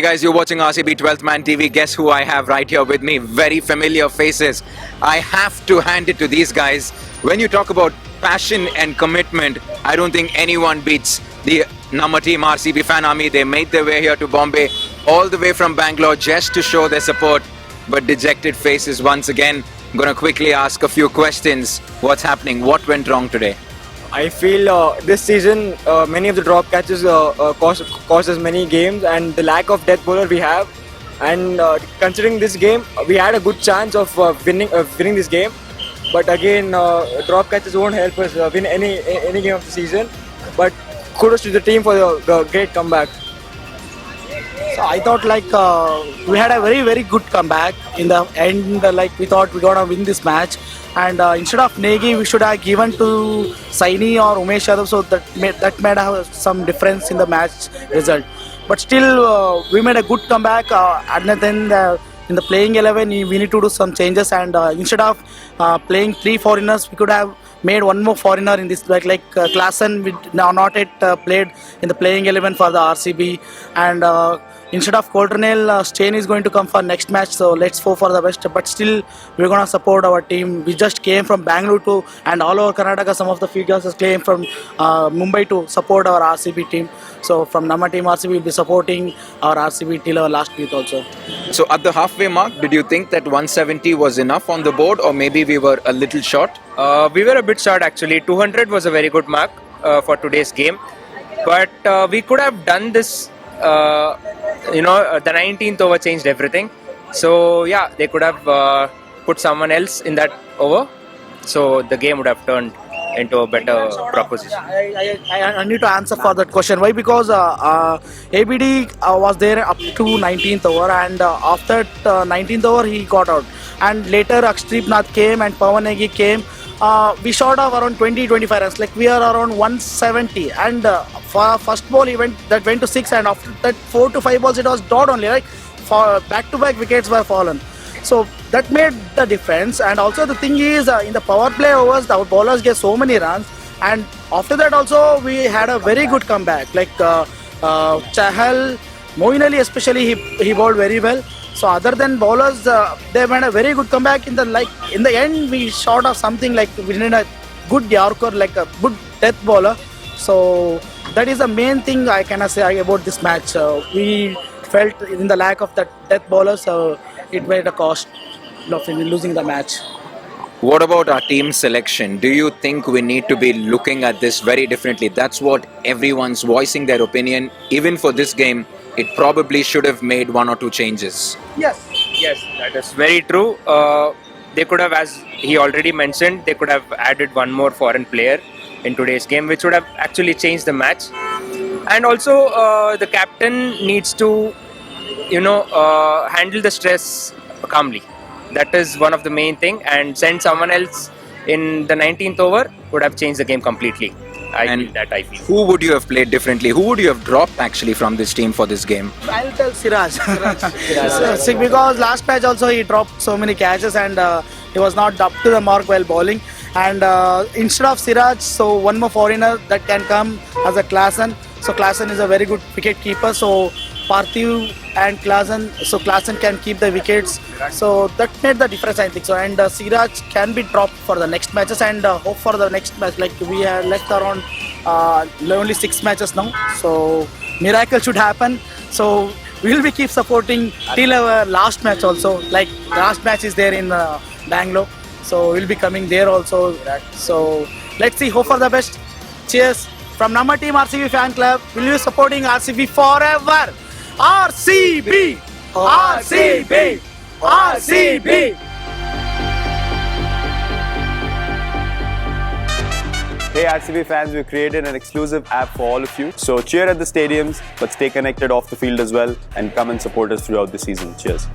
Hey guys, you're watching RCB 12th Man TV. Guess who I have right here with me? Very familiar faces. I have to hand it to these guys. When you talk about passion and commitment, I don't think anyone beats the Namma Team RCB fan army. They made their way here to Bombay, all the way from Bangalore, just to show their support. But dejected faces once again. I'm gonna quickly ask a few questions. What's happening? What went wrong today? I feel this season many of the drop catches cost us many games, and the lack of death bowler we have, and considering this game, we had a good chance of winning this game, but again drop catches won't help us win any game of the season. But kudos to the team for the great comeback. So I thought we had a very good comeback in the end. We thought we gonna win this match, and instead of Negi, we should have given to Saini or Umesh Yadav, so that made have some difference in the match result. But still, we made a good comeback. And then in the playing 11, we need to do some changes, and instead of playing 3 foreigners, we could have made one more foreigner in this Klaasen. We now not yet played in the playing 11 for the RCB, and instead of Coulternale, Stain is going to come for next match, so let's hope for the best. But still, we're going to support our team. We just came from Bangalore and all over Karnataka. Some of the figures came from Mumbai to support our RCB team. So from Namma Team RCB, we'll be supporting our RCB till our last week also. So at the halfway mark, did you think that 170 was enough on the board, or maybe we were a little short? We were a bit short actually. 200 was a very good mark for today's game, but we could have done this. The 19th over changed everything. So yeah, they could have put someone else in that over, so the game would have turned into a better proposition. I need to answer for that question. Why? Because ABD was there up to 19th over, and after 19th over he got out, and later Akshdeep Nath came and Pawan Negi came. We shot off around 20-25 runs. We are around 170, and for first ball he went to 6, and after that 4 to 5 balls it was dot only. For back-to-back wickets were fallen, so that made the difference. And also the thing is, in the power play overs, our bowlers get so many runs, and after that also we had a very good comeback. Chahal, Moeen Ali especially, he bowled very well. So other than bowlers, they made a very good comeback. In the end, we shot off something we needed a good Yorker, a good death bowler. So that is the main thing I can say about this match. We felt in the lack of that death bowler, so it made a cost of losing the match. What about our team selection? Do you think we need to be looking at this very differently? That's what everyone's voicing their opinion. Even for this game, it probably should have made 1 or 2 changes. Yes, that is very true. They could have, as he already mentioned, they could have added one more foreign player in today's game, which would have actually changed the match. And also, the captain needs to, handle the stress calmly. That is one of the main thing, and send someone else in the 19th over would have changed the game completely. I feel. Who would you have played differently? Who would you have dropped actually from this team for this game? I'll tell Siraj. Because last match also he dropped so many catches, and he was not up to the mark while bowling. And instead of Siraj, so one more foreigner that can come as a Klaasen. So Klaasen is a very good wicket keeper. So Parthiv and Klaasen, so Klaasen can keep the wickets. So that made the difference, I think so. And Siraj can be dropped for the next matches, and hope for the next match. We have left around only 6 matches now. So miracle should happen. So we'll be keep supporting till our last match also. Last match is there in Bangalore. So we'll be coming there also. So let's see, hope for the best. Cheers. From Namma Team RCB fan club, we'll be supporting RCB forever. RCB! RCB! RCB! Hey RCB fans, we've created an exclusive app for all of you. So cheer at the stadiums, but stay connected off the field as well, and come and support us throughout the season. Cheers.